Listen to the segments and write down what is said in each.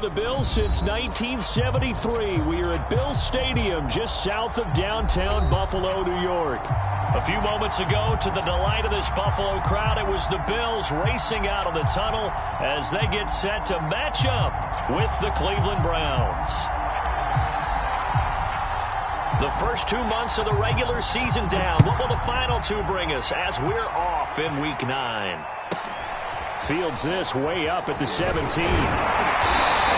The Bills since 1973. We are at Bills Stadium just south of downtown Buffalo, New York. A few moments ago, to the delight of this Buffalo crowd, it was the Bills racing out of the tunnel as they get set to match up with the Cleveland Browns. The first 2 months of the regular season down. What will the final two bring us as we're off in Week 9? Fields this way up at the 17.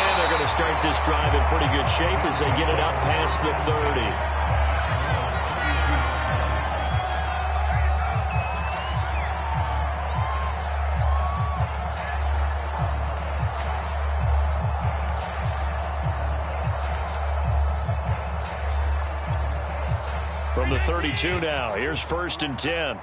And they're going to start this drive in pretty good shape as they get it up past the 30. From the 32 now, here's 1st and 10.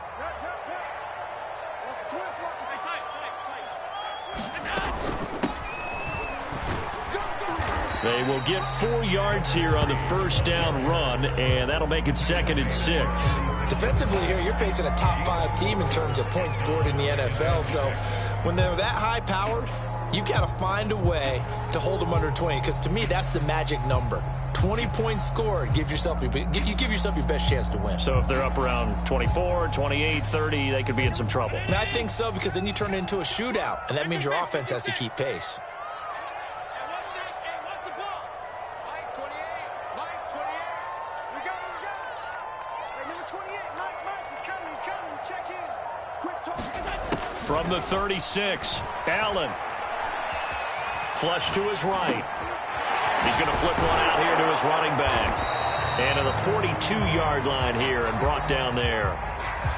They will get 4 yards here on the first down run, and that'll make it 2nd and 6. Defensively here, you're facing a top 5 team in terms of points scored in the NFL, so when they're that high-powered, you've got to find a way to hold them under 20, because to me, that's the magic number. 20 points scored, you give yourself your best chance to win. So if they're up around 24, 28, 30, they could be in some trouble. And I think so, because then you turn it into a shootout, and that means your offense has to keep pace. From the 36, Allen. Flush to his right. He's going to flip one out here to his running back. And to the 42-yard line here and brought down there.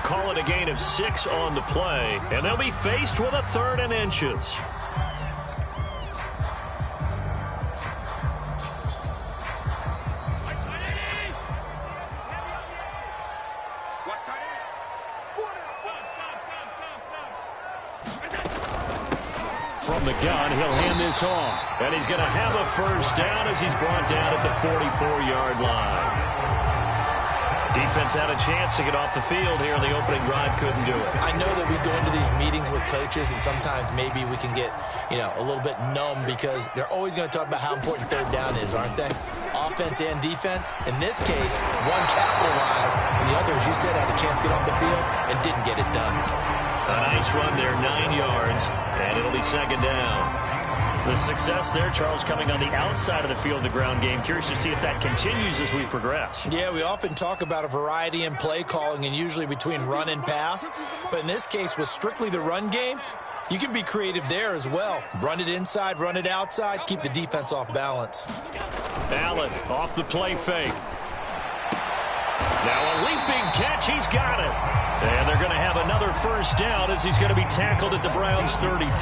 Call it a gain of 6 on the play. And they'll be faced with a 3rd and inches. From the gun, he'll hand this off. And he's going to have a first down as he's brought down at the 44-yard line. Defense had a chance to get off the field here in the opening drive, couldn't do it. I know that we go into these meetings with coaches, and sometimes maybe we can get, a little bit numb because they're always going to talk about how important 3rd down is, aren't they? Offense and defense. In this case, one capitalized, and the other, as you said, had a chance to get off the field and didn't get it done. A nice run there, 9 yards, and it'll be 2nd down. The success there, Charles, coming on the outside of the field, the ground game. Curious to see if that continues as we progress. Yeah, we often talk about a variety in play calling and usually between run and pass. But in this case, with strictly the run game, you can be creative there as well. Run it inside, run it outside, keep the defense off balance. Allen off the play fake. Now a leaping catch, he's got it. And they're going to have another first down as he's going to be tackled at the Browns' 33.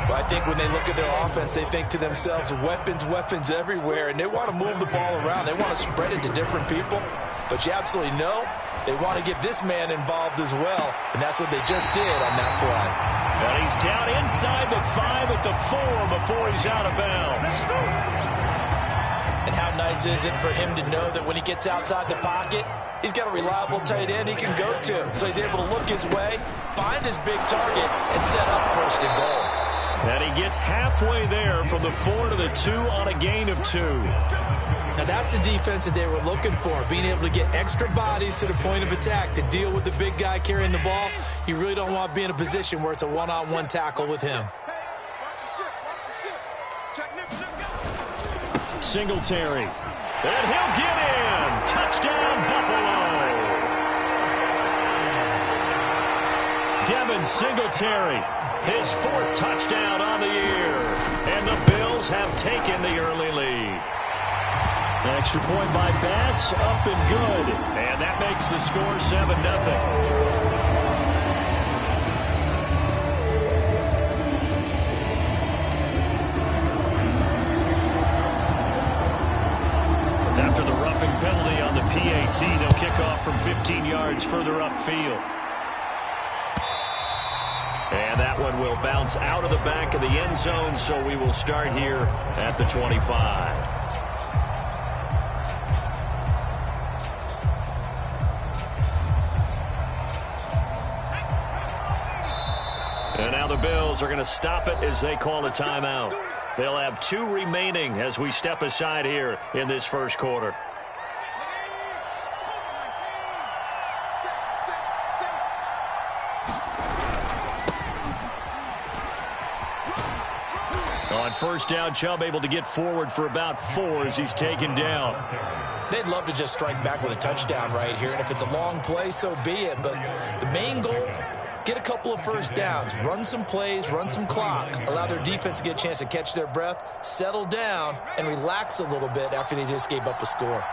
Well, I think when they look at their offense, they think to themselves, weapons everywhere, and they want to move the ball around. They want to spread it to different people. But you absolutely know they want to get this man involved as well, and that's what they just did on that play. And he's down inside the 5 at the 4 before he's out of bounds. And how nice is it for him to know that when he gets outside the pocket, he's got a reliable tight end he can go to. So he's able to look his way, find his big target, and set up 1st and goal. And he gets halfway there from the 4 to the 2 on a gain of 2. Now that's the defense that they were looking for, being able to get extra bodies to the point of attack to deal with the big guy carrying the ball. You really don't want to be in a position where it's a one-on-one tackle with him. Singletary. And he'll get in. Touchdown, Buffalo. Devin Singletary, his 4th touchdown on the year. And the Bills have taken the early lead. An extra point by Bass, up and good. And that makes the score 7-0. After the roughing penalty on the PAT, they'll kick off from 15 yards further upfield. And that one will bounce out of the back of the end zone, so we will start here at the 25. And now the Bills are going to stop it as they call a timeout. They'll have 2 remaining as we step aside here in this first quarter. On first down, Chubb able to get forward for about 4 as he's taken down. They'd love to just strike back with a touchdown right here, and if it's a long play, so be it. But the main goal, get a couple of first downs, run some plays, run some clock, allow their defense to get a chance to catch their breath, settle down, and relax a little bit after they just gave up a score.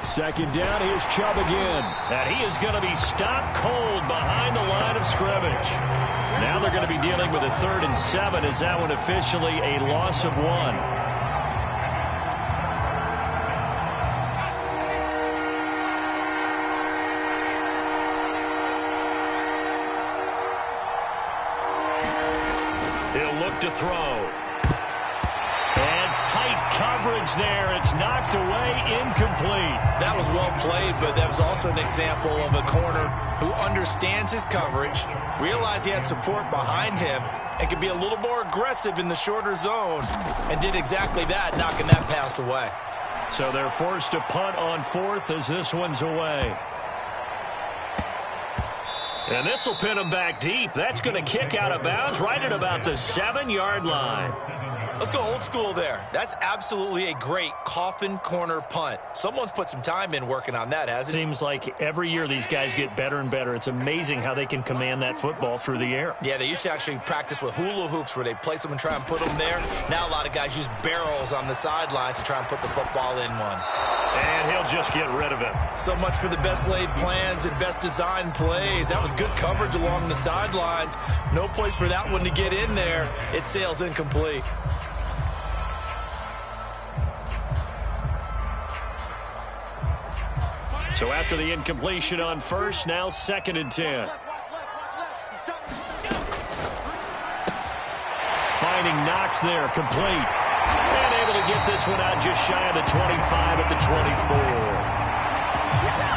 Second down, here's Chubb again. And he is going to be stopped cold behind the line of scrimmage. Now they're going to be dealing with a 3rd and 7 as that one officially a loss of 1. He'll look to throw. And tight coverage there. It's knocked away, incomplete. That was well played, but that was also an example of a corner who understands his coverage, realized he had support behind him, and could be a little more aggressive in the shorter zone, and did exactly that, knocking that pass away. So they're forced to punt on 4th as this one's away. And this will pin him back deep. That's going to kick out of bounds right at about the 7-yard line. Let's go old school there. That's absolutely a great coffin corner punt. Someone's put some time in working on that, hasn't it? Seems like every year these guys get better and better. It's amazing how they can command that football through the air. Yeah, they used to actually practice with hula hoops where they place them and try and put them there. Now a lot of guys use barrels on the sidelines to try and put the football in one. And he'll just get rid of it. So much for the best laid plans and best designed plays. That was good coverage along the sidelines. No place for that one to get in there. It sails incomplete. So after the incompletion on first, now 2nd and 10. Finding Knox there, complete. And able to get this one out just shy of the 25 at the 24.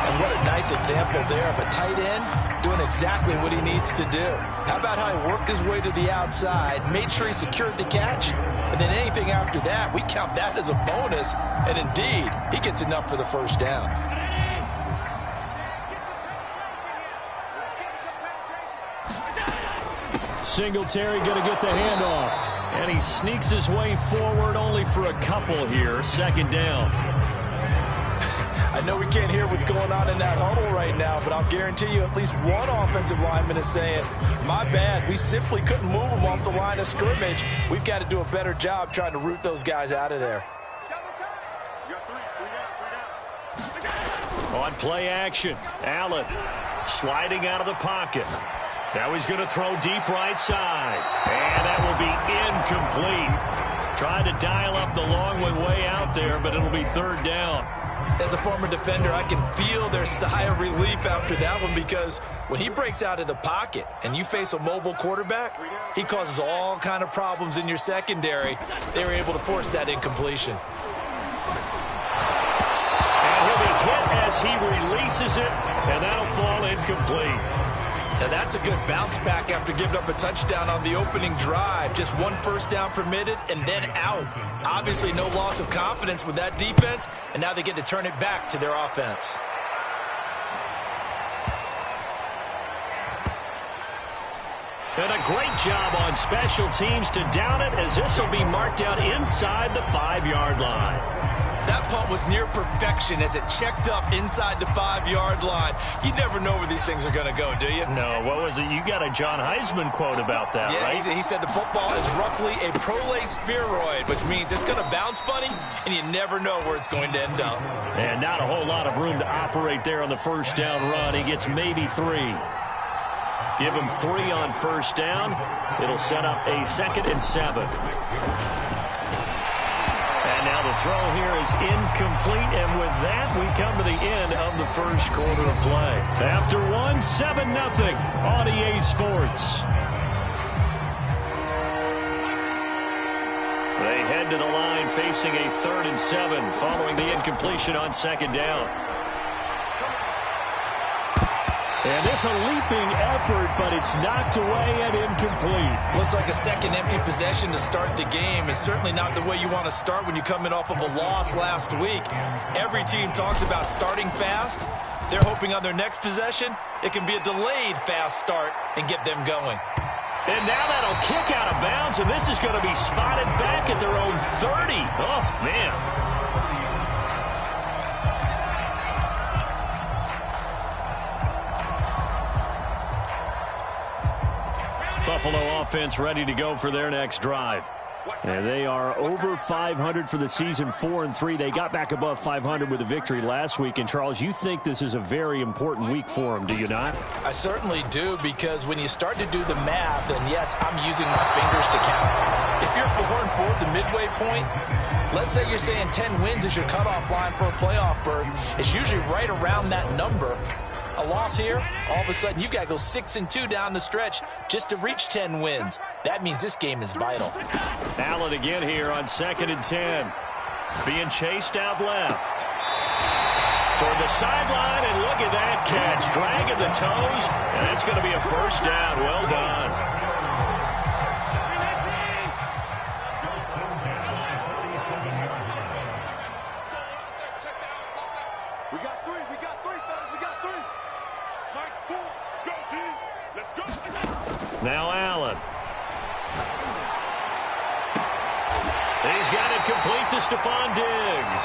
And what a nice example there of a tight end doing exactly what he needs to do. How about how he worked his way to the outside, made sure he secured the catch, and then anything after that, we count that as a bonus, and indeed, he gets enough for the first down. Singletary going to get the handoff. And he sneaks his way forward only for a couple here. 2nd down. I know we can't hear what's going on in that huddle right now, but I'll guarantee you at least one offensive lineman is saying, my bad, we simply couldn't move them off the line of scrimmage. We've got to do a better job trying to root those guys out of there. On play action, Allen sliding out of the pocket. Now he's going to throw deep right side. And that will be incomplete. Trying to dial up the long way out there, but it'll be 3rd down. As a former defender, I can feel their sigh of relief after that one, because when he breaks out of the pocket and you face a mobile quarterback, he causes all kind of problems in your secondary. They were able to force that incompletion. And he'll be hit as he releases it, and that'll fall incomplete. Now that's a good bounce back after giving up a touchdown on the opening drive. Just 1 first down permitted and then out. Obviously no loss of confidence with that defense, and now they get to turn it back to their offense. And a great job on special teams to down it, as this will be marked out inside the 5-yard line. That punt was near perfection as it checked up inside the 5-yard line. You never know where these things are going to go, do you? No, what was it? You got a John Heisman quote about that, yeah, right? He said the football is roughly a prolate spheroid, which means it's going to bounce funny, and you never know where it's going to end up. And not a whole lot of room to operate there on the first down run. He gets maybe 3. Give him 3 on first down. It'll set up a 2nd and 7. Now the throw here is incomplete, and with that, we come to the end of the first quarter of play. After 1, 7-0 on EA Sports. They head to the line facing a 3rd and 7 following the incompletion on 2nd down. And this a leaping effort, but it's knocked away and incomplete. Looks like a second empty possession to start the game, and certainly not the way you want to start when you're coming off of a loss last week. Every team talks about starting fast. They're hoping on their next possession, it can be a delayed fast start and get them going. And now that'll kick out of bounds, and this is going to be spotted back at their own 30. Oh, man. Buffalo offense ready to go for their next drive. And they are over 500 for the season, 4-3. They got back above 500 with a victory last week. And, Charles, you think this is a very important week for them, do you not? I certainly do, because when you start to do the math, and yes, I'm using my fingers to count. If you're 4-4 the midway point, let's say you're saying 10 wins is your cutoff line for a playoff berth. It's usually right around that number. A loss here, all of a sudden you've got to go 6-2 down the stretch just to reach 10 wins. That means this game is vital. Allen again here on 2nd and 10. Being chased out left. Toward the sideline, and look at that catch. Dragging the toes, and that's going to be a first down. Well done. Now Allen. He's got it complete to Stephon Diggs.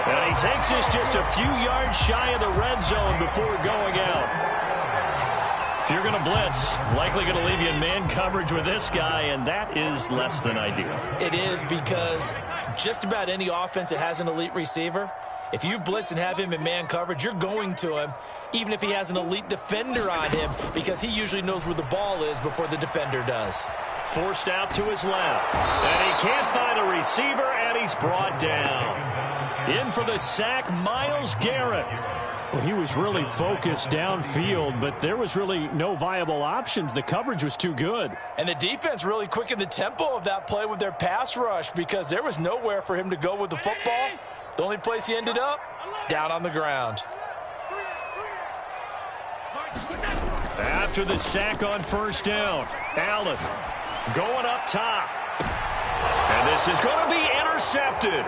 And he takes this just a few yards shy of the red zone before going out. If you're going to blitz, likely going to leave you in man coverage with this guy, and that is less than ideal. It is, because just about any offense that has an elite receiver, if you blitz and have him in man coverage, you're going to him, even if he has an elite defender on him, because he usually knows where the ball is before the defender does. Forced out to his left. And he can't find a receiver, and he's brought down. In for the sack, Myles Garrett. Well, he was really focused downfield, but there was really no viable options. The coverage was too good. And the defense really quickened the tempo of that play with their pass rush, because there was nowhere for him to go with the football. The only place he ended up, down on the ground. After the sack on first down, Allen going up top. And this is going to be intercepted.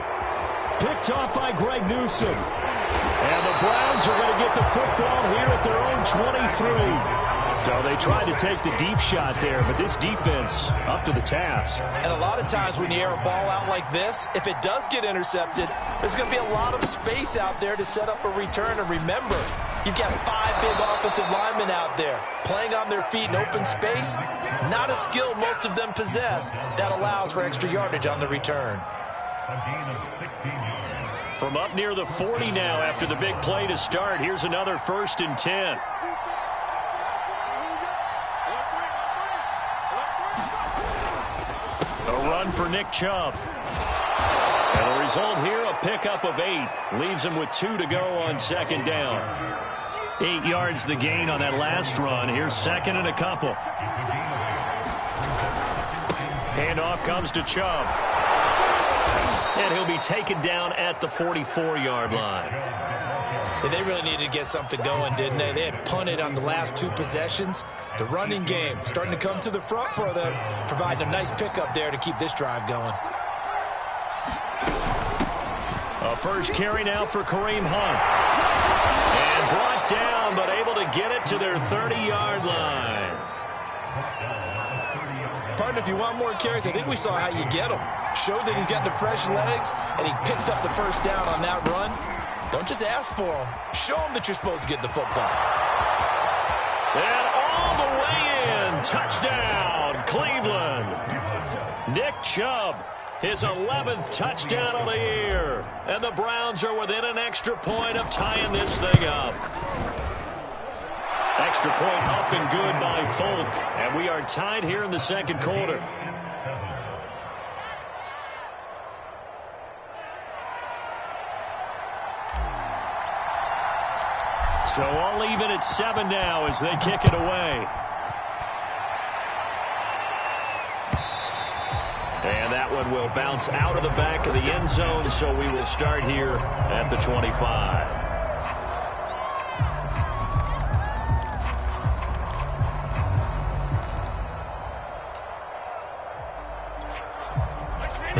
Picked off by Greg Newsome. And the Browns are going to get the football here at their own 23. So they tried to take the deep shot there, but this defense up to the task. And a lot of times when you air a ball out like this, if it does get intercepted, there's going to be a lot of space out there to set up a return. And remember, you've got 5 big offensive linemen out there playing on their feet in open space. Not a skill most of them possess that allows for extra yardage on the return. From up near the 40 now after the big play to start, here's another 1st and 10. A run for Nick Chubb. And the result here, a pickup of 8. Leaves him with 2 to go on 2nd down. 8 yards the gain on that last run. Here's 2nd and a couple. Handoff comes to Chubb. And he'll be taken down at the 44-yard line. And they really needed to get something going, didn't they? They had punted on the last 2 possessions. The running game starting to come to the front for them, providing a nice pickup there to keep this drive going. A first carry now for Kareem Hunt. And brought down, but able to get it to their 30-yard line. Partner, if you want more carries, I think we saw how you get them. Showed that he's got the fresh legs, and he picked up the first down on that run. Don't just ask for him. Show him that you're supposed to get the football. And all the way in. Touchdown, Cleveland. Nick Chubb, his 11th touchdown of the year. And the Browns are within an extra point of tying this thing up. Extra point up and good by Folk. And we are tied here in the 2nd quarter. So all even at 7 now as they kick it away. And that one will bounce out of the back of the end zone, so we will start here at the 25.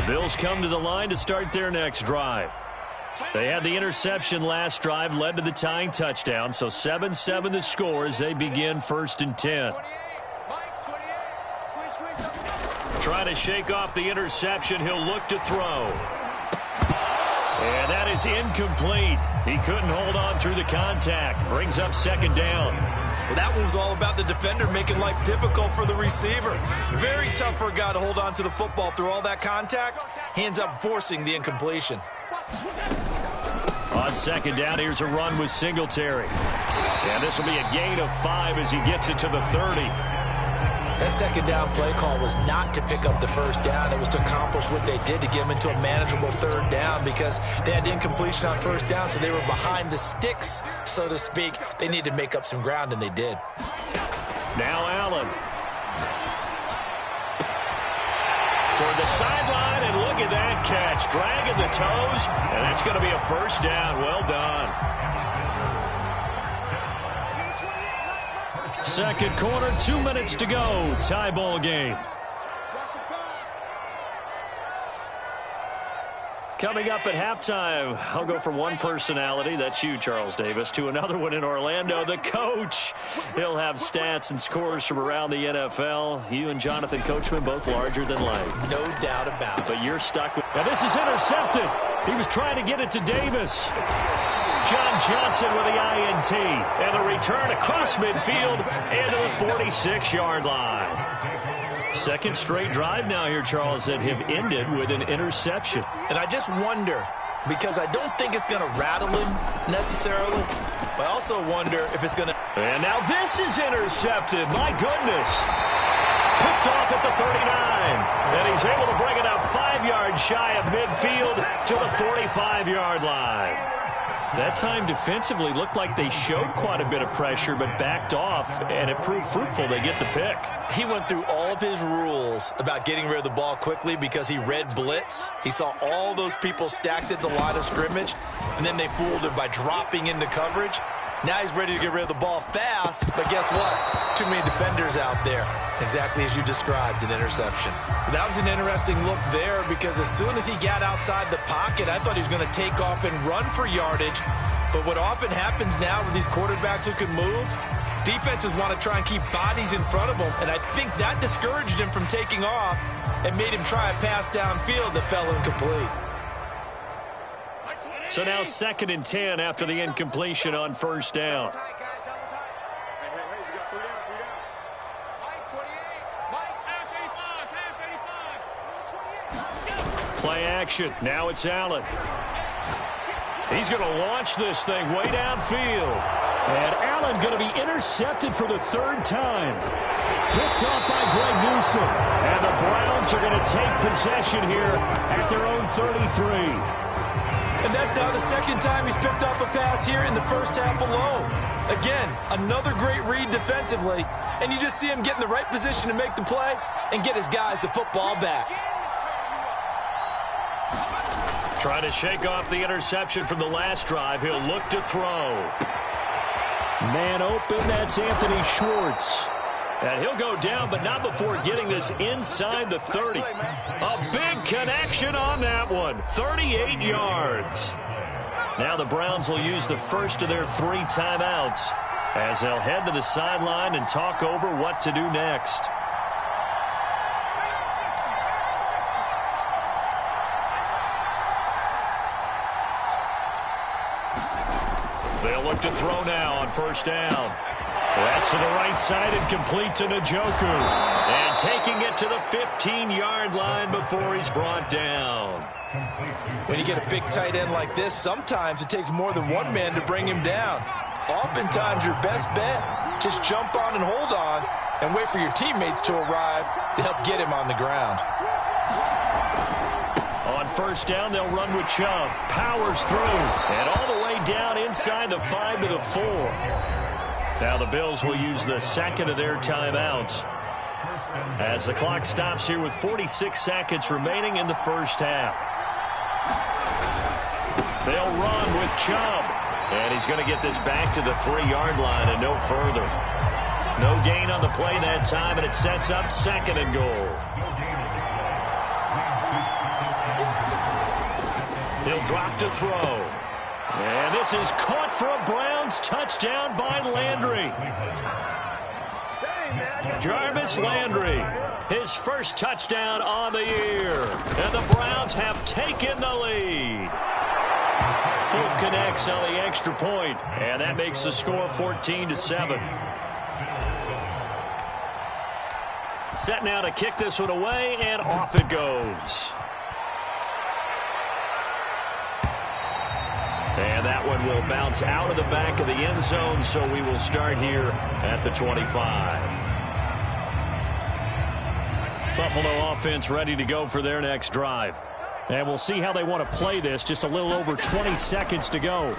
The Bills come to the line to start their next drive. They had the interception last drive, led to the tying touchdown, so 7-7 the score as they begin 1st and 10. Trying to shake off the interception, he'll look to throw. And that is incomplete. He couldn't hold on through the contact. Brings up 2nd down. Well, that one was all about the defender making life difficult for the receiver. Very tough for a guy to hold on to the football through all that contact. He ends up forcing the incompletion. On 2nd down, here's a run with Singletary. And this will be a gain of 5 as he gets it to the 30. That 2nd down play call was not to pick up the 1st down. It was to accomplish what they did to get them into a manageable 3rd down because they had incompletion on 1st down, so they were behind the sticks, so to speak. They needed to make up some ground, and they did. Now Allen. Toward the sideline, and look at that catch. Dragging the toes, and that's going to be a 1st down. Well done. 2nd quarter, 2 minutes to go. Tie ball game. Coming up at halftime, I'll go from one personality, that's you, Charles Davis, to another one in Orlando, the coach. He'll have stats and scores from around the NFL. You and Jonathan Coachman, both larger than life. No doubt about it. But you're stuck with... Now this is intercepted. He was trying to get it to Davis. John Johnson with the INT. And the return across midfield into the 46-yard line. 2nd straight drive now here, Charles, that have ended with an interception. And I just wonder, because I don't think it's going to rattle him necessarily, but I also wonder if it's going to... And now this is intercepted. My goodness. Picked off at the 39. And he's able to bring it up 5 yards shy of midfield to the 45-yard line. That time defensively looked like they showed quite a bit of pressure but backed off, and it proved fruitful. They get the pick. He went through all of his rules about getting rid of the ball quickly because he read blitz. He saw all those people stacked at the line of scrimmage, and then they fooled him by dropping into coverage. Now he's ready to get rid of the ball fast, but guess what? Too many defenders out there. Exactly as you described, an interception. That was an interesting look there because as soon as he got outside the pocket, I thought he was going to take off and run for yardage. But what often happens now with these quarterbacks who can move, defenses want to try and keep bodies in front of them, and I think that discouraged him from taking off and made him try a pass downfield that fell incomplete. So now 2nd and 10 after the incompletion on 1st down. Play action. Now it's Allen. He's going to launch this thing way downfield. And Allen going to be intercepted for the 3rd time. Picked off by Greg Newsome. And the Browns are going to take possession here at their own 33. And that's now the 2nd time he's picked off a pass here in the 1st half alone. Again, another great read defensively. And you just see him get in the right position to make the play and get his guys the football back. Trying to shake off the interception from the last drive. He'll look to throw. Man open, that's Anthony Schwartz. And he'll go down, but not before getting this inside the 30. A big connection on that one. 38 yards. Now the Browns will use the first of their 3 timeouts as they'll head to the sideline and talk over what to do next. They'll look to throw now on 1st down. That's to the right side and complete to Njoku. And taking it to the 15-yard line before he's brought down. When you get a big tight end like this, sometimes it takes more than one man to bring him down. Oftentimes your best bet, just jump on and hold on and wait for your teammates to arrive to help get him on the ground. On 1st down, they'll run with Chubb. Powers through. And all the way down inside the 5 to the 4. Now the Bills will use the 2nd of their timeouts as the clock stops here with 46 seconds remaining in the 1st half. They'll run with Chubb. And he's going to get this back to the 3-yard line and no further. No gain on the play that time, and it sets up 2nd and goal. He'll drop to throw. And this is caught for a Browns touchdown by Landry. Jarvis Landry, his first touchdown on the year. And the Browns have taken the lead. Fulton connects on the extra point, and that makes the score 14-7. Set now to kick this one away, and off it goes. And that one will bounce out of the back of the end zone, so we will start here at the 25. Buffalo offense ready to go for their next drive. And we'll see how they want to play this. Just a little over 20 seconds to go.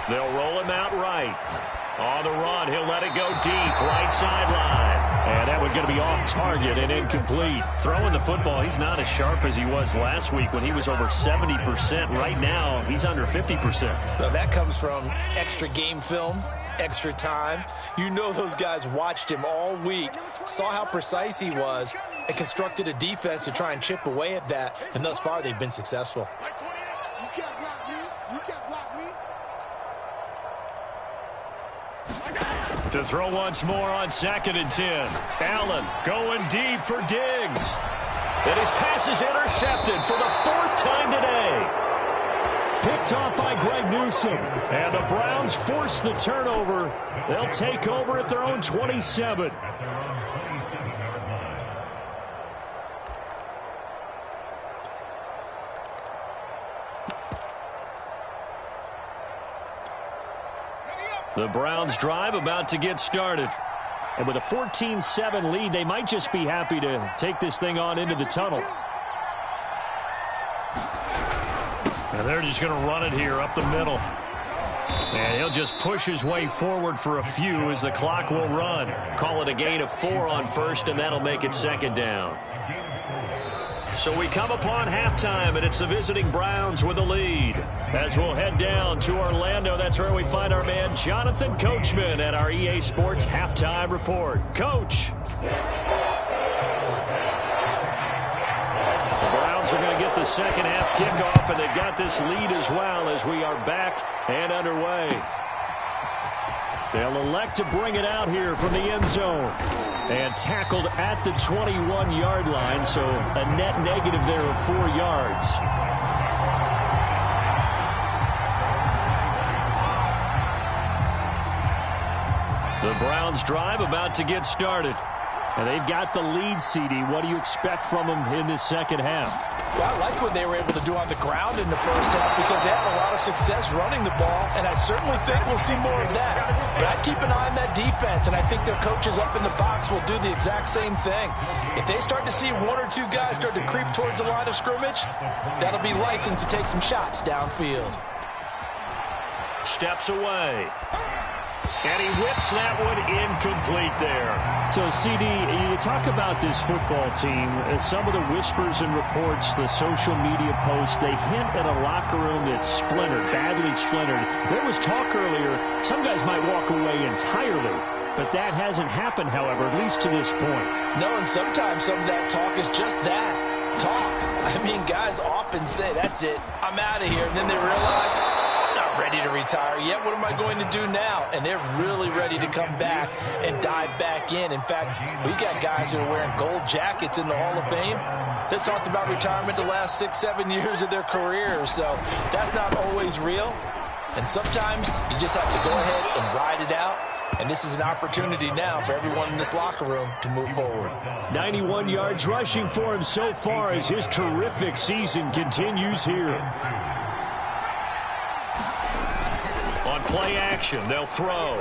They'll roll him out right. On the run, he'll let it go deep, right sideline. And that one's going to be off target and incomplete. Throwing the football, he's not as sharp as he was last week when he was over 70%. Right now, he's under 50%. Well, that comes from extra game film, extra time. You know those guys watched him all week, saw how precise he was, and constructed a defense to try and chip away at that. And thus far, they've been successful. You can't block me. You can't block me. To throw once more on 2nd and 10. Allen going deep for Diggs. And his pass is intercepted for the 4th time today. Picked off by Greg Newsome. And the Browns force the turnover. They'll take over at their own 27. The Browns drive about to get started. And with a 14-7 lead, they might just be happy to take this thing on into the tunnel. And they're just going to run it here up the middle. And he'll just push his way forward for a few as the clock will run. Call it a gain of 4 on 1st, and that'll make it 2nd down. So we come upon halftime, and it's the visiting Browns with the lead. As we'll head down to Orlando, that's where we find our man Jonathan Coachman at our EA Sports Halftime Report. Coach. The Browns are going to get the second half kickoff, and they've got this lead as well as we are back and underway. They'll elect to bring it out here from the end zone. And tackled at the 21-yard line, so a net negative there of 4 yards. The Browns drive about to get started. And they've got the lead, CD. What do you expect from them in this second half? Well, I like what they were able to do on the ground in the first half because they had a lot of success running the ball, and I certainly think we'll see more of that. But I'd keep an eye on that defense, and I think their coaches up in the box will do the exact same thing. If they start to see 1 or 2 guys start to creep towards the line of scrimmage, that'll be license to take some shots downfield. Steps away. And he whips that one incomplete there. So, CD, you talk about this football team. Some of the whispers and reports, the social media posts, they hint at a locker room that's splintered, badly splintered. There was talk earlier, some guys might walk away entirely. But that hasn't happened, however, at least to this point. No, and sometimes some of that talk is just that, talk. I mean, guys often say, that's it, I'm out of here. And then they realize, ready to retire yet. What am I going to do now? And they're really ready to come back and dive back in. In fact, we got guys who are wearing gold jackets in the Hall of Fame that talked about retirement the last 6-7 years of their careers. So that's not always real. And sometimes you just have to go ahead and ride it out. And this is an opportunity now for everyone in this locker room to move forward. 91 yards rushing for him so far as his terrific season continues here. On play action, they'll throw.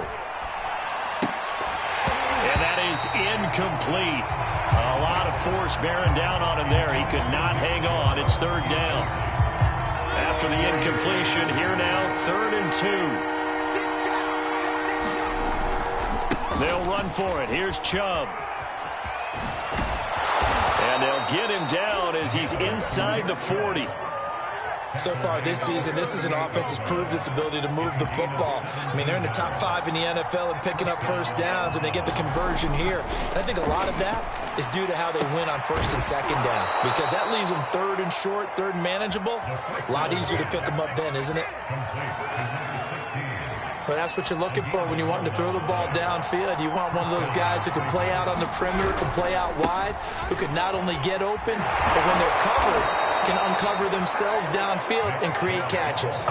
And that is incomplete. A lot of force bearing down on him there. He could not hang on. It's 3rd down. After the incompletion, here now, 3rd and 2. They'll run for it. Here's Chubb. And they'll get him down as he's inside the 40. So far this season, this is an offense that's proved its ability to move the football. I mean, they're in the top 5 in the NFL in picking up first downs, and they get the conversion here. And I think a lot of that is due to how they win on first and second down, because that leaves them third and short, third and manageable. A lot easier to pick them up then, isn't it? But that's what you're looking for when you want to throw the ball downfield. You want one of those guys who can play out on the perimeter, can play out wide, who can not only get open, but when they're covered, can uncover themselves downfield and create catches.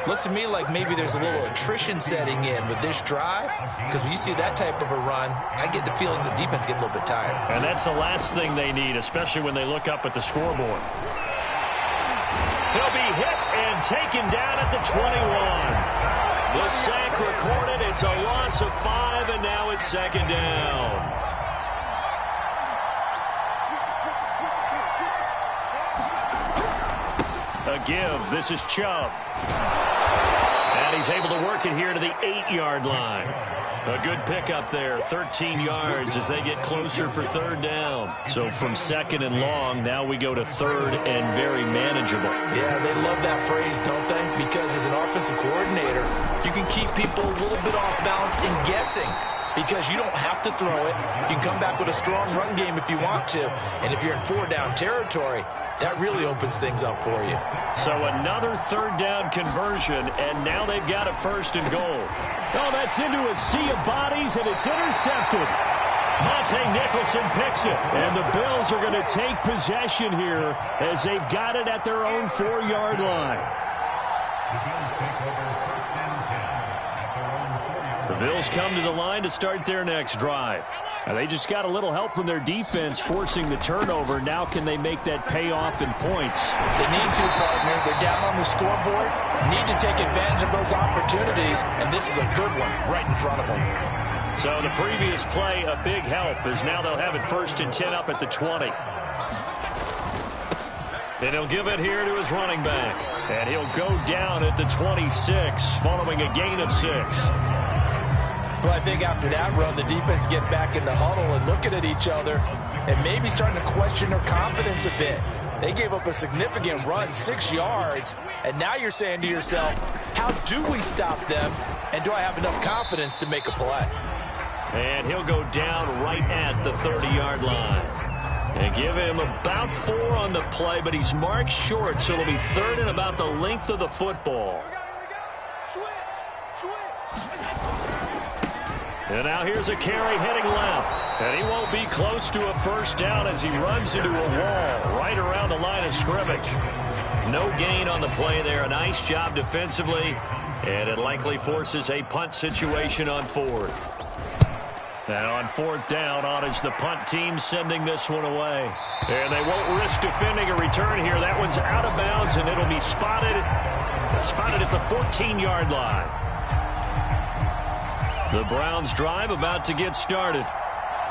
Looks to me like maybe there's a little attrition setting in with this drive, because when you see that type of a run, I get the feeling the defense getting a little bit tired. And that's the last thing they need, especially when they look up at the scoreboard. He'll be hit and taken down at the 21. The sack recorded. It's a loss of 5, and now it's second down. A give. This is Chubb. And he's able to work it here to the 8-yard line. A good pickup there, 13 yards as they get closer for third down. So from second and long, now we go to third and very manageable. Yeah, they love that phrase, don't they? Because as an offensive coordinator, you can keep people a little bit off balance and guessing, because you don't have to throw it. You can come back with a strong run game if you want to. And if you're in 4-down territory, that really opens things up for you. So another third down conversion, and now they've got a first and goal. Oh, that's into a sea of bodies, and it's intercepted. Monte Nicholson picks it, and the Bills are going to take possession here as they've got it at their own 4-yard line. The Bills come to the line to start their next drive. Now, they just got a little help from their defense forcing the turnover. Now can they make that pay off in points? They need to, partner. They're down on the scoreboard. Need to take advantage of those opportunities, and this is a good one right in front of them. So the previous play, a big help, as now they'll have it first and 10 up at the 20. And he'll give it here to his running back. And he'll go down at the 26 following a gain of 6. Well, I think after that run, the defense get back in the huddle and looking at each other and maybe starting to question their confidence a bit. They gave up a significant run, 6 yards, and now you're saying to yourself, how do we stop them, and do I have enough confidence to make a play? And he'll go down right at the 30-yard line. And give him about 4 on the play, but he's marked short, so it'll be third and about the length of the football. And now here's a carry heading left. And he won't be close to a first down as he runs into a wall right around the line of scrimmage. No gain on the play there. A nice job defensively. And it likely forces a punt situation on fourth. And on fourth down, on is the punt team sending this one away. And they won't risk defending a return here. That one's out of bounds, and it'll be spotted at the 14-yard line. The Browns drive about to get started.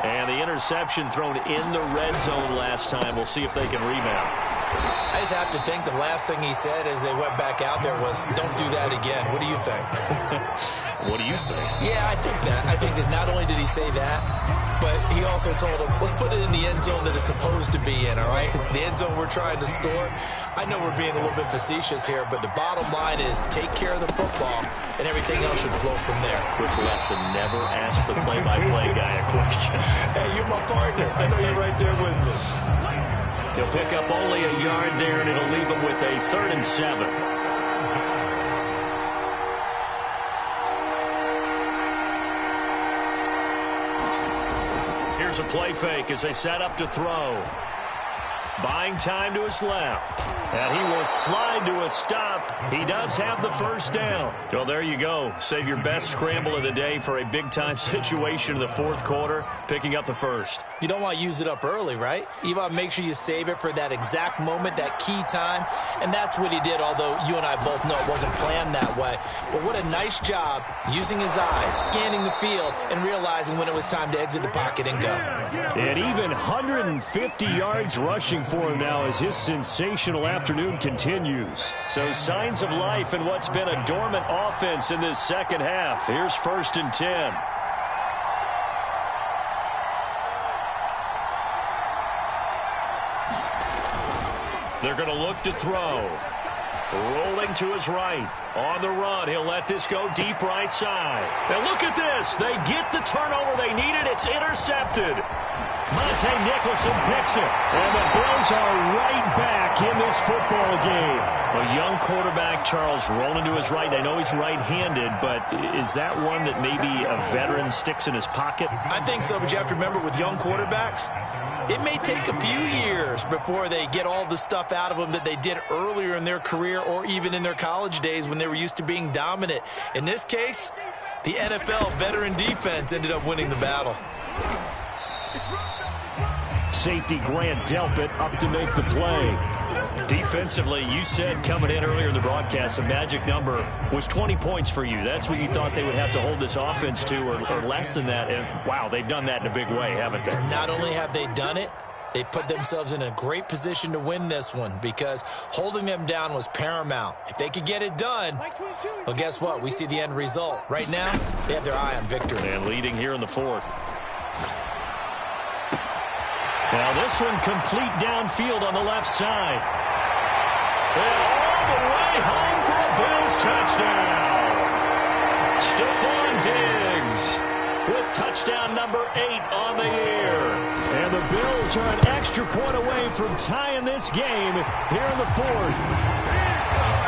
And the interception thrown in the red zone last time. We'll see if they can rebound. I just have to think the last thing he said as they went back out there was, don't do that again. What do you think? What do you think? Yeah, I think that. I think that not only did he say that, but he also told him, let's put it in the end zone that it's supposed to be in, all right? The end zone we're trying to score. I know we're being a little bit facetious here, but the bottom line is take care of the football, and everything else should flow from there. Quick lesson, never ask the play-by-play guy a question. Hey, you're my partner. I know you're right there with me. He'll pick up only a yard there, and it'll leave him with a 3rd and 7. Here's a play fake as they set up to throw. Buying time to his left. And he will slide to a stop. He does have the first down. Well, there you go. Save your best scramble of the day for a big-time situation in the fourth quarter, picking up the first. You don't want to use it up early, right? You want to make sure you save it for that exact moment, that key time. And that's what he did, although you and I both know it wasn't planned that way. But what a nice job using his eyes, scanning the field, and realizing when it was time to exit the pocket and go. And even 150 yards rushing for him now as his sensational afternoon continues. So signs of life in what's been a dormant offense in this second half. Here's 1st and 10. They're going to look to throw. Rolling to his right. On the run, he'll let this go deep right side. And look at this. They get the turnover they needed. It's intercepted. Monte Nicholson picks it. And the Bills are right back in this football game. A young quarterback, Charles, rolling to his right. I know he's right-handed, but is that one that maybe a veteran sticks in his pocket? I think so, but you have to remember with young quarterbacks, it may take a few years before they get all the stuff out of them that they did earlier in their career or even in their college days when they were used to being dominant. In this case, the NFL veteran defense ended up winning the battle. Safety Grant Delpit up to make the play. Defensively, you said coming in earlier in the broadcast, the magic number was 20 points for you. That's what you thought they would have to hold this offense to, or less than that. And, wow, they've done that in a big way, haven't they? Not only have they done it, they put themselves in a great position to win this one because holding them down was paramount. If they could get it done, well, guess what? We see the end result. Right now, they have their eye on victory. And leading here in the fourth. Now this one complete downfield on the left side. And all the way home for a Bills touchdown. Stephon Diggs with touchdown number 8 on the year. And the Bills are an extra point away from tying this game here in the fourth.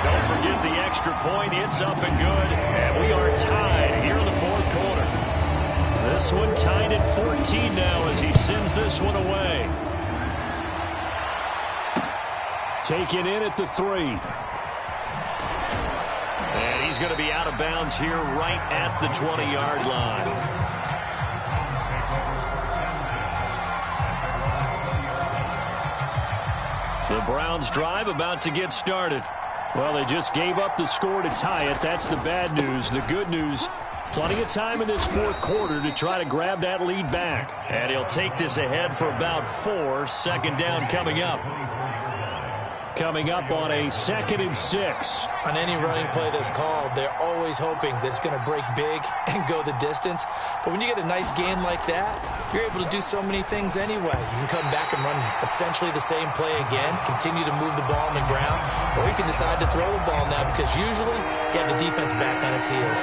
Don't forget the extra point. It's up and good. And we are tied here in the fourth quarter. This one tied at 14 now as he sends this one away. Taken in at the 3. And he's going to be out of bounds here right at the 20-yard line. The Browns drive about to get started. Well, they just gave up the score to tie it. That's the bad news. The good news, plenty of time in this fourth quarter to try to grab that lead back. And he'll take this ahead for about 4. Second down coming up. Coming up on a 2nd and 6. On any running play that's called, they're always hoping that it's going to break big and go the distance. But when you get a nice game like that, you're able to do so many things anyway. You can come back and run essentially the same play again, continue to move the ball on the ground, or you can decide to throw the ball now because usually you have the defense back on its heels.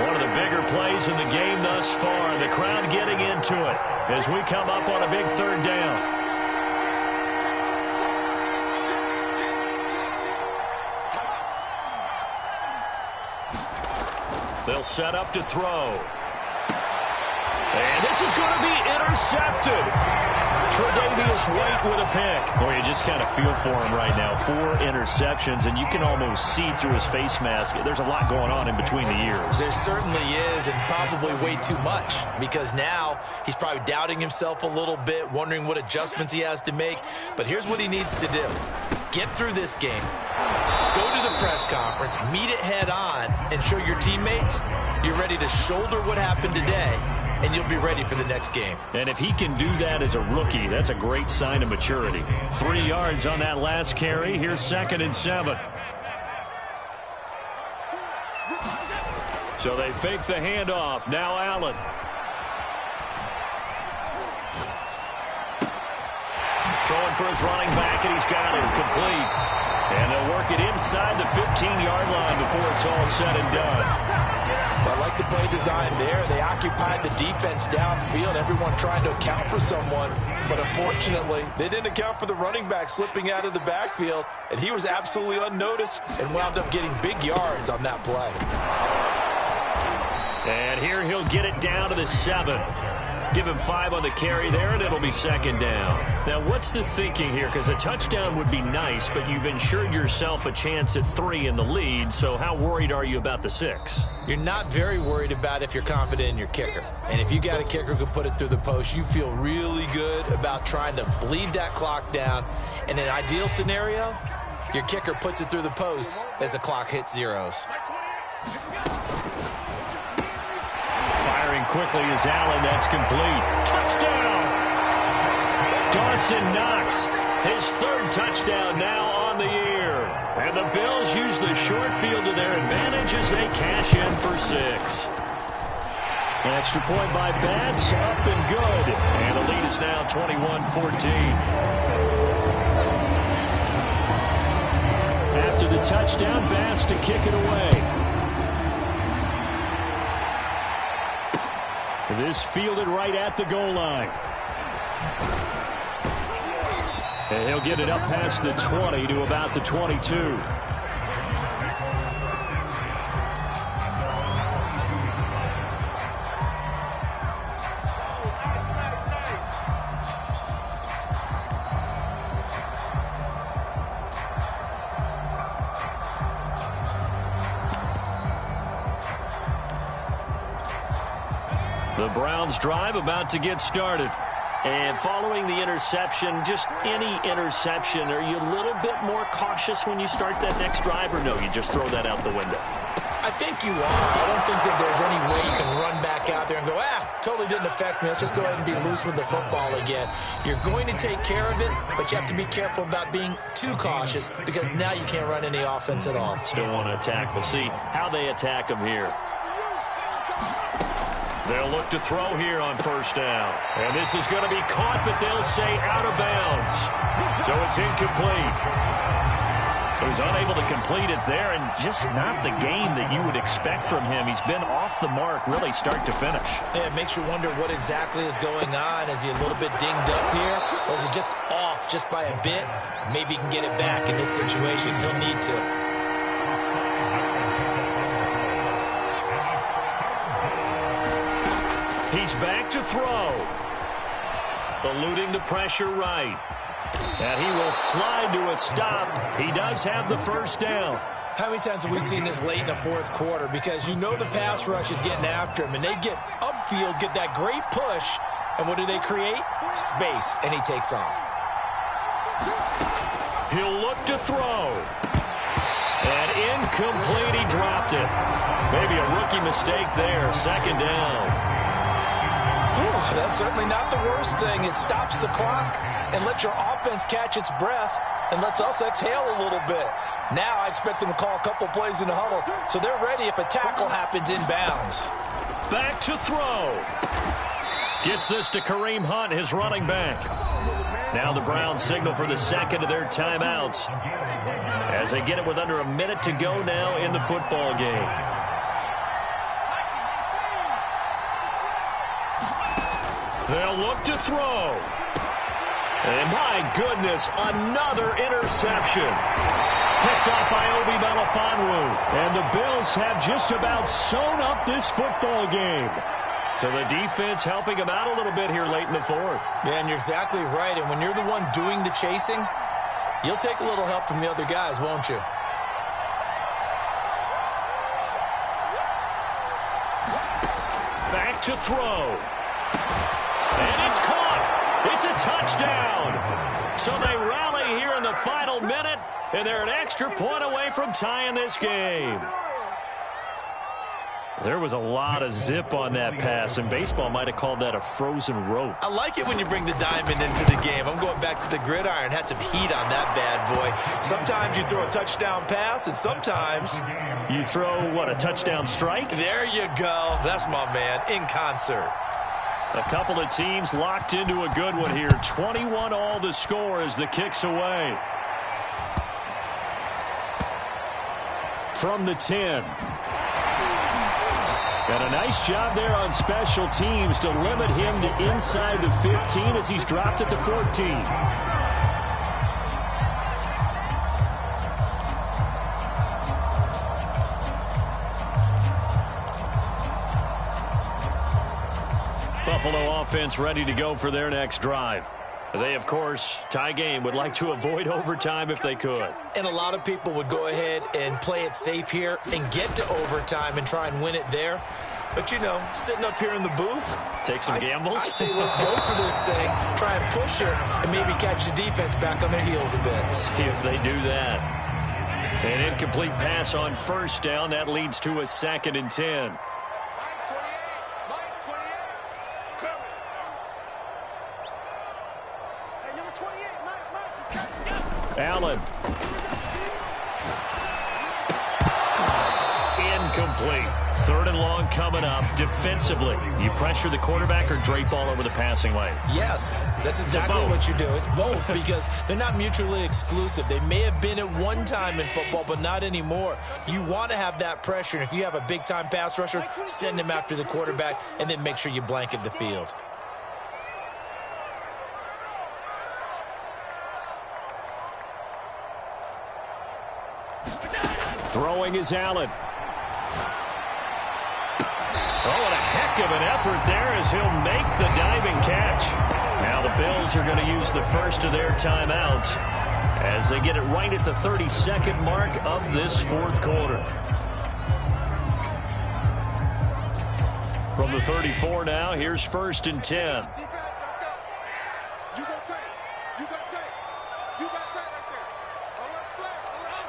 One of the bigger plays in the game thus far. The crowd getting into it as we come up on a big third down. They'll set up to throw. And this is going to be intercepted. Tre'Davious White with a pick. Boy, you just kind of feel for him right now. 4 interceptions, and you can almost see through his face mask. There's a lot going on in between the ears. There certainly is, and probably way too much, because now he's probably doubting himself a little bit, wondering what adjustments he has to make. But here's what he needs to do. Get through this game. Go to the press conference, meet it head on, and show your teammates you're ready to shoulder what happened today, and you'll be ready for the next game. And if he can do that as a rookie, that's a great sign of maturity. 3 yards on that last carry. Here's 2nd and 7. So they fake the handoff. Now Allen. Throwing for his running back, and he's got it complete. And they'll work it inside the 15-yard line before it's all said and done. I like the play design there. They occupied the defense downfield, everyone trying to account for someone. But unfortunately, they didn't account for the running back slipping out of the backfield, and he was absolutely unnoticed and wound up getting big yards on that play. And here he'll get it down to the 7. Give him 5 on the carry there, and it'll be 2nd down. Now, what's the thinking here? Because a touchdown would be nice, but you've ensured yourself a chance at 3 in the lead, so how worried are you about the 6? You're not very worried about if you're confident in your kicker. And if you got a kicker who can put it through the post, you feel really good about trying to bleed that clock down. In an ideal scenario, your kicker puts it through the post as the clock hits zeros. Quickly as Allen, that's complete. Touchdown! Dawson Knox, his 3rd touchdown now on the year. And the Bills use the short field to their advantage as they cash in for 6. An extra point by Bass, up and good. And the lead is now 21-14. After the touchdown, Bass to kick it away. This fielded right at the goal line. And he'll get it up past the 20 to about the 22. The Browns drive about to get started. And following the interception, just any interception, are you a little bit more cautious when you start that next drive, or no, you just throw that out the window? I think you are. I don't think that there's any way you can run back out there and go, totally didn't affect me. Let's just go ahead and be loose with the football again. You're going to take care of it, but you have to be careful about being too cautious because now you can't run any offense at all. Still want to attack. We'll see how they attack him here. They'll look to throw here on first down. And this is going to be caught, but they'll say out of bounds. So it's incomplete. So he's unable to complete it there, and just not the game that you would expect from him. He's been off the mark really start to finish. Yeah, it makes you wonder what exactly is going on. Is he a little bit dinged up here, or is he just off just by a bit? Maybe he can get it back in this situation. He'll need to. He's back to throw. Eluding the pressure right. And he will slide to a stop. He does have the first down. How many times have we seen this late in the fourth quarter? Because you know the pass rush is getting after him, and they get upfield, get that great push, and what do they create? Space, and he takes off. He'll look to throw. And incomplete, he dropped it. Maybe a rookie mistake there, second down. That's certainly not the worst thing. It stops the clock and lets your offense catch its breath and lets us exhale a little bit. Now I expect them to call a couple plays in the huddle, so they're ready if a tackle happens inbounds. Back to throw. Gets this to Kareem Hunt, his running back. Now the Browns signal for the second of their timeouts as they get it with under a minute to go now in the football game. They'll look to throw. And my goodness, another interception. Picked off by Obi Melifonwu. And the Bills have just about sewn up this football game. So the defense helping him out a little bit here late in the fourth. Yeah, and you're exactly right. And when you're the one doing the chasing, you'll take a little help from the other guys, won't you? Back to throw. And it's caught. It's a touchdown. So they rally here in the final minute, and they're an extra point away from tying this game. There was a lot of zip on that pass, and baseball might have called that a frozen rope. I like it when you bring the diamond into the game. I'm going back to the gridiron. Had some heat on that bad boy. Sometimes you throw a touchdown pass, and sometimes you throw, what, a touchdown strike? There you go. That's my man, in concert. A couple of teams locked into a good one here. 21 all the score as the kick's away. From the 10. And a nice job there on special teams to limit him to inside the 15 as he's dropped at the 14. Buffalo offense ready to go for their next drive. They, of course, tie game, would like to avoid overtime if they could. And a lot of people would go ahead and play it safe here and get to overtime and try and win it there. But, you know, sitting up here in the booth, take some gambles. I say let's go for this thing, try and push it, and maybe catch the defense back on their heels a bit. See if they do that. An incomplete pass on first down. That leads to a 2nd and 10. Allen. Incomplete. 3rd 3rd and long coming up. Defensively, you pressure the quarterback or drape all over the passing lane? Yes, that's exactly what you do. It's both because they're not mutually exclusive. They may have been at one time in football, but not anymore. You want to have that pressure, and if you have a big-time pass rusher, send him after the quarterback, and then make sure you blanket the field. Throwing is Allen. Oh, and a heck of an effort there as he'll make the diving catch. Now the Bills are going to use the first of their timeouts as they get it right at the 32nd mark of this 4th quarter. From the 34 now, here's 1st and 10. Defense, let's go. You go take. You got take. You got take right there. Alert flash. Alert.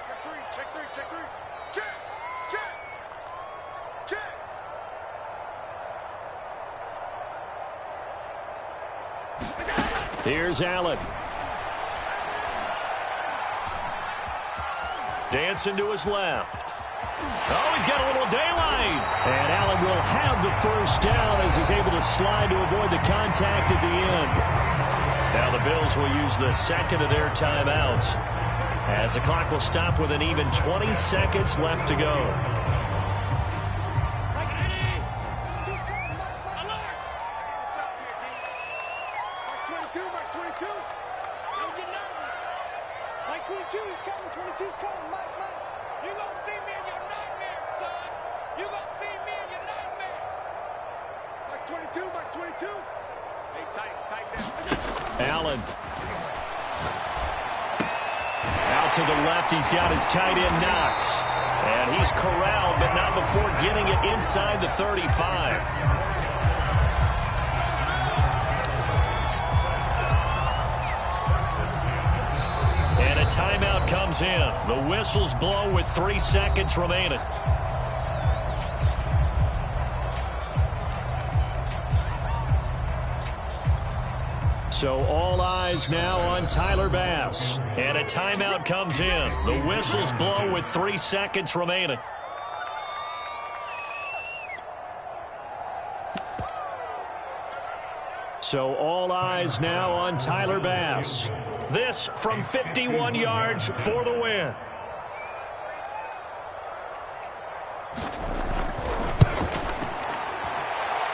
Check 3. Check 3. Check 3. Check. Check. Check. Here's Allen. Dancing to his left. Oh, he's got a little daylight. And Allen will have the first down as he's able to slide to avoid the contact at the end. Now the Bills will use the second of their timeouts as the clock will stop with an even 20 seconds left to go. Allen. Out to the left, he's got his tight end Knox. And he's corralled, but not before getting it inside the 35. And a timeout comes in. The whistles blow with 3 seconds remaining. So all eyes now on Tyler Bass. And a timeout comes in. The whistles blow with 3 seconds remaining. So all eyes now on Tyler Bass. This from 51 yards for the win.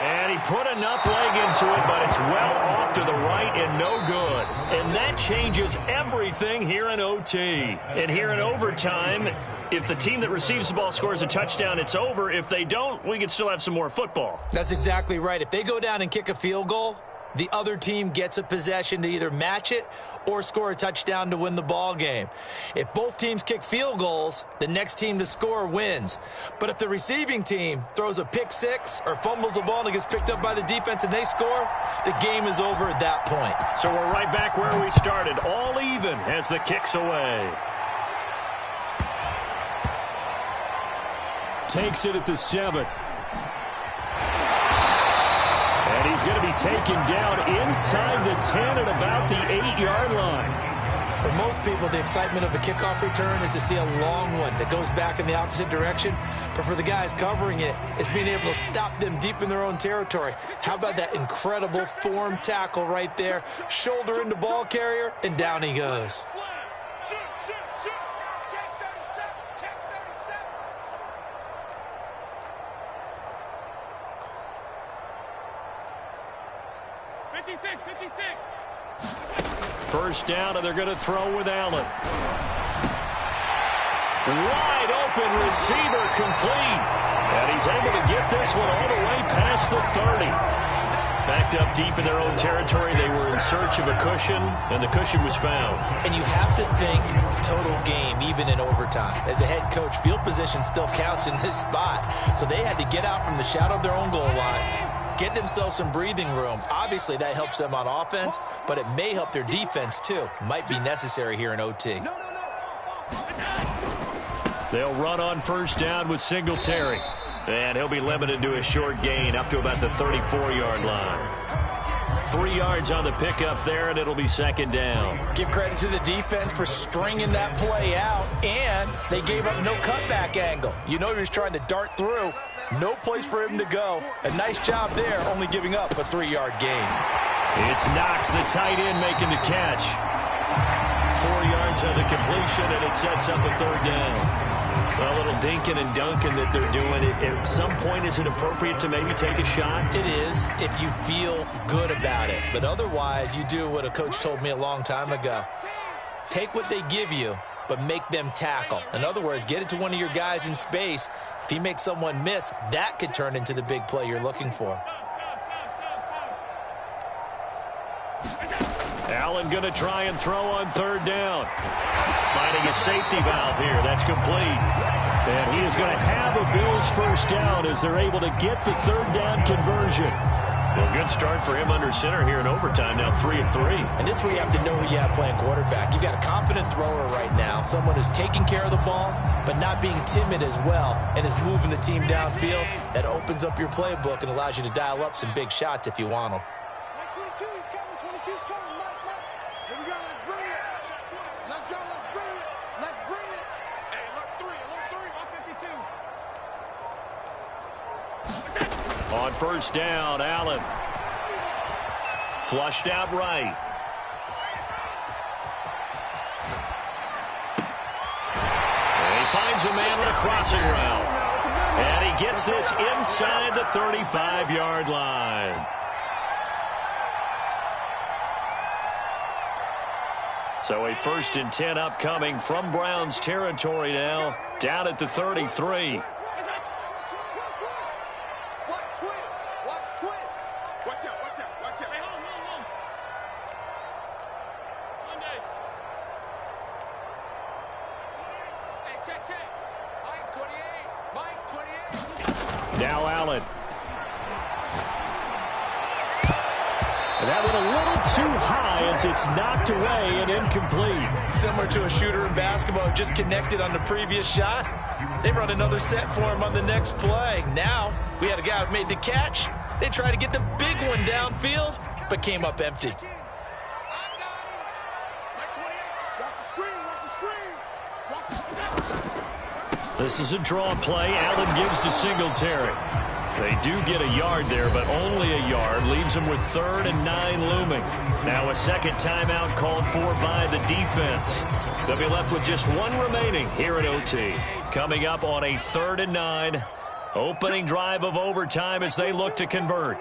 And he put enough leg into it, but it's well off to the right and no good. And that changes everything here in OT. And here in overtime, if the team that receives the ball scores a touchdown, it's over. If they don't, we can still have some more football. That's exactly right. If they go down and kick a field goal, the other team gets a possession to either match it or score a touchdown to win the ball game. If both teams kick field goals, the next team to score wins. But if the receiving team throws a pick six or fumbles the ball and it gets picked up by the defense and they score, the game is over at that point. So we're right back where we started, all even as the kick's away. Takes it at the 7. And he's going to be taken down inside the 10 at about the 8-yard line. For most people, the excitement of the kickoff return is to see a long one that goes back in the opposite direction. But for the guys covering it, it's being able to stop them deep in their own territory. How about that incredible form tackle right there? Shoulder into ball carrier, and down he goes. First down, and they're going to throw with Allen. Wide open receiver complete. And he's able to get this one all the way past the 30. Backed up deep in their own territory. They were in search of a cushion, and the cushion was found. And you have to think total game, even in overtime. As a head coach, field position still counts in this spot. So they had to get out from the shadow of their own goal line, get themselves some breathing room. Obviously, that helps them on offense, but it may help their defense, too. Might be necessary here in OT. They'll run on first down with Singletary. And he'll be limited to a short gain up to about the 34-yard line. 3 yards on the pickup there, and it'll be second down. Give credit to the defense for stringing that play out, and they gave up no cutback angle. You know he was trying to dart through. No place for him to go. A nice job there, only giving up a 3-yard gain. It's Knox, the tight end, making the catch. 4 yards on the completion, and it sets up a third down. A little dinking and dunking that they're doing. At some point, is it appropriate to maybe take a shot? It is, if you feel good about it. But otherwise, you do what a coach told me a long time ago. Take what they give you, but make them tackle. In other words, get it to one of your guys in space. If he makes someone miss, that could turn into the big play you're looking for. Allen going to try and throw on third down. Finding a safety valve here. That's complete. And he is going to have a Bills first down as they're able to get the third down conversion. Well, good start for him under center here in overtime. Now 3 of 3. And this is where you have to know who you have playing quarterback. You've got a confident thrower right now, someone who's taking care of the ball, but not being timid as well, and is moving the team downfield. That opens up your playbook and allows you to dial up some big shots if you want them. 22's coming, 22's coming, Mike. Here we go, let's bring it. Let's go, let's bring it. Let's bring it. Hey, look, 152. On first down, Allen. Flushed out right. And he finds a man with a crossing route. And he gets this inside the 35-yard line. So a 1st and 10 upcoming from Browns territory now, down at the 33. Now Allen. And that went a little too high as it's knocked away and incomplete. Similar to a shooter in basketball who just connected on the previous shot. They run another set for him on the next play. Now we had a guy who made the catch. They tried to get the big one downfield, but came up empty. This is a draw play. Allen gives to Singletary. They do get a yard there, but only a yard. Leaves them with 3rd and 9 looming. Now a second timeout called for by the defense. They'll be left with just one remaining here at OT. Coming up on a 3rd and 9. Opening drive of overtime as they look to convert.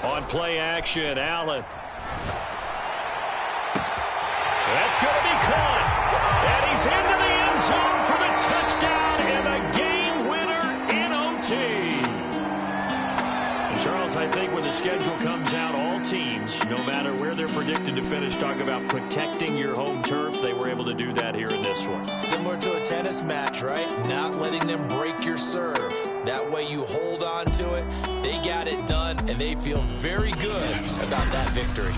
On play action, Allen. That's going to be caught. And he's into the end zone for the touchdown and the game winner in OT. And Charles, I think when the schedule comes out, all teams, no matter where they're predicted to finish, talk about protecting your home turf. They were able to do that here in this one. Similar to a tennis match, right? Not letting them break your serve. That way you hold on to it. They got it done, and they feel very good about that victory.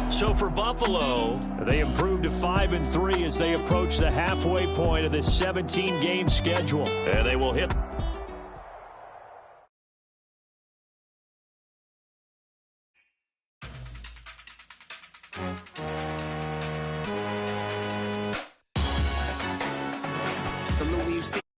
So for Buffalo, they improved to 5-3 as they approach the halfway point of this 17-game schedule. And they will hit.